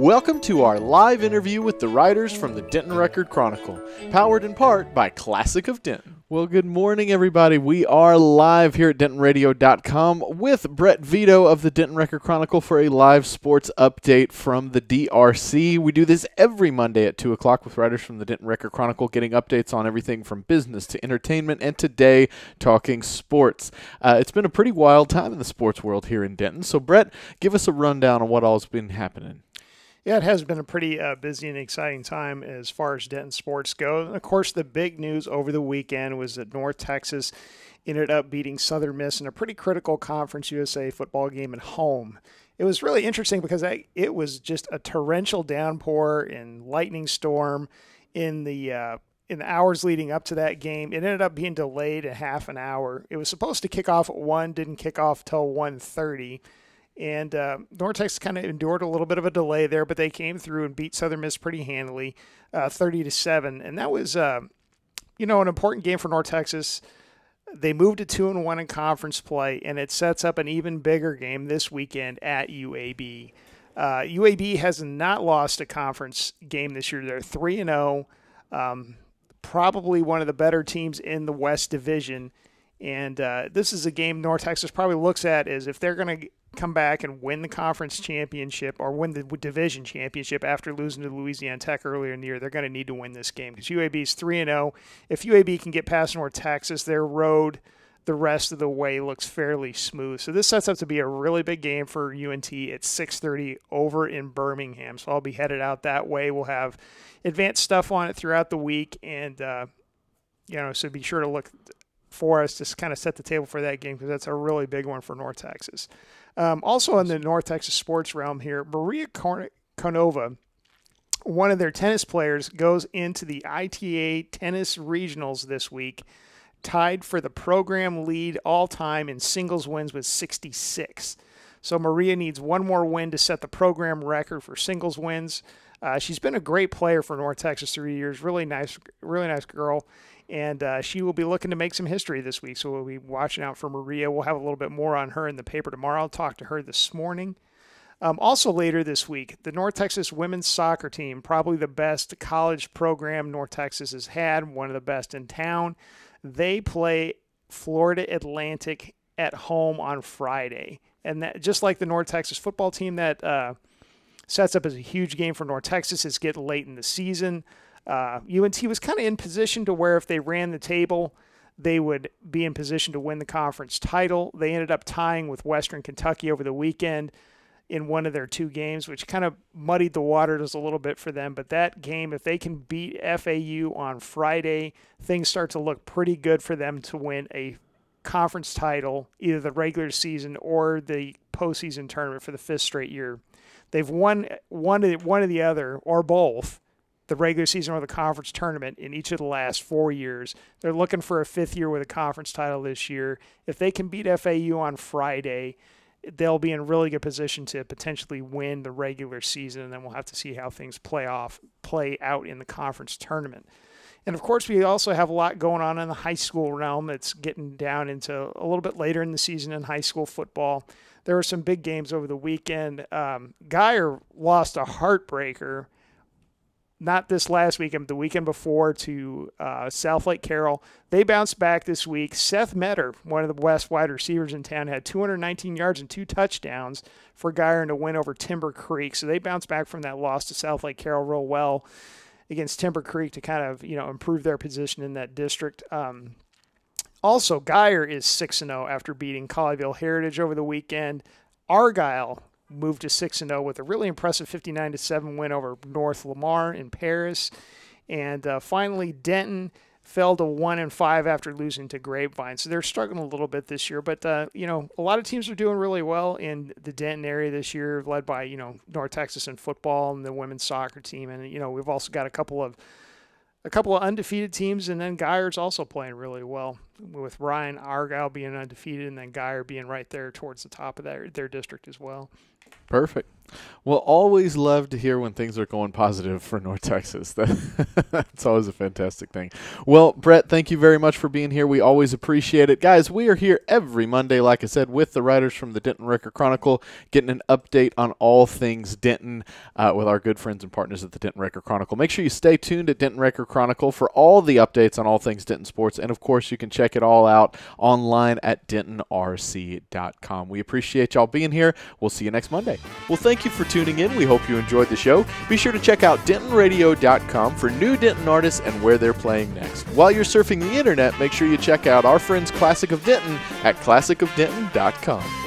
Welcome to our live interview with the writers from the Denton Record-Chronicle, powered in part by Classic of Denton. Well, good morning, everybody. We are live here at DentonRadio.com with Brett Vito of the Denton Record-Chronicle for a live sports update from the DRC. We do this every Monday at 2 o'clock with writers from the Denton Record-Chronicle getting updates on everything from business to entertainment, and today talking sports. It's been a pretty wild time in the sports world here in Denton. So, Brett, give us a rundown on what all's been happening. Yeah, it has been a pretty busy and exciting time as far as Denton sports go. And of course, the big news over the weekend was that North Texas ended up beating Southern Miss in a pretty critical Conference USA football game at home. It was really interesting because it was just a torrential downpour and lightning storm in the hours leading up to that game. It ended up being delayed a half an hour. It was supposed to kick off at 1, didn't kick off till 1:30. And North Texas kind of endured a little bit of a delay there, but they came through and beat Southern Miss pretty handily, 30-7. And that was, an important game for North Texas. They moved to 2-1 in conference play, and it sets up an even bigger game this weekend at UAB. UAB has not lost a conference game this year. They're 3-0, probably one of the better teams in the West Division. And this is a game North Texas probably looks at as if they're going to come back and win the conference championship or win the division championship after losing to Louisiana Tech earlier in the year. They're going to need to win this game because UAB is 3-0. If UAB can get past North Texas, their road the rest of the way looks fairly smooth. So this sets up to be a really big game for UNT at 6:30 over in Birmingham. So I'll be headed out that way. We'll have advanced stuff on it throughout the week, and so be sure to look for us to kind of set the table for that game because that's a really big one for North Texas. Also in the North Texas sports realm here, Maria Konova, one of their tennis players, goes into the ITA tennis regionals this week, tied for the program lead all-time in singles wins with 66. So Maria needs one more win to set the program record for singles wins. She's been a great player for North Texas 3 years. Really nice girl. And she will be looking to make some history this week, so we'll be watching out for Maria. We'll have a little bit more on her in the paper tomorrow. I'll talk to her this morning. Also later this week, the North Texas women's soccer team, probably the best college program North Texas has had, one of the best in town. They play Florida Atlantic at home on Friday. And that, just like the North Texas football team, that sets up as a huge game for North Texas. It's getting late in the season. UNT was kind of in position to where if they ran the table, they would be in position to win the conference title. They ended up tying with Western Kentucky over the weekend in one of their two games, which kind of muddied the waters a little bit for them. But that game, if they can beat FAU on Friday, things start to look pretty good for them to win a conference title, either the regular season or the postseason tournament for the 5th straight year. They've won one or the other, or both, the regular season or the conference tournament in each of the last 4 years. They're looking for a 5th year with a conference title this year. If they can beat FAU on Friday, they'll be in really good position to potentially win the regular season, and then we'll have to see how things play out in the conference tournament. And, of course, we also have a lot going on in the high school realm. It's getting down into a little bit later in the season in high school football. There were some big games over the weekend. Geyer lost a heartbreaker, not this last weekend, but the weekend before, to South Lake Carroll. They bounced back this week. Seth Metter, one of the best wide receivers in town, had 219 yards and 2 touchdowns for Geyer to win over Timber Creek. So they bounced back from that loss to South Lake Carroll real well against Timber Creek to kind of, improve their position in that district. Also, Geyer is 6-0 after beating Colleyville Heritage over the weekend. Argyle moved to 6-0 with a really impressive 59-7 win over North Lamar in Paris. And finally, Denton fell to 1-5 after losing to Grapevine. So they're struggling a little bit this year. But, a lot of teams are doing really well in the Denton area this year, led by, North Texas in football and the women's soccer team. And, we've also got a couple of undefeated teams, and then Geyer's also playing really well, with Ryan Argyle being undefeated and then Geyer being right there towards the top of their district as well. Perfect. Well, always love to hear when things are going positive for North Texas. That's always a fantastic thing. Well, Brett, thank you very much for being here. We always appreciate it. Guys, we are here every Monday, like I said, with the writers from the Denton Record-Chronicle, getting an update on all things Denton with our good friends and partners at the Denton Record-Chronicle. Make sure you stay tuned at Denton Record-Chronicle for all the updates on all things Denton sports. And, of course, you can check it all out online at DentonRC.com. We appreciate y'all being here. We'll see you next Monday. Well, thank you for tuning in. We hope you enjoyed the show. Be sure to check out DentonRadio.com for new Denton artists and where they're playing next. While you're surfing the internet, make sure you check out our friends Classic of Denton at ClassicofDenton.com.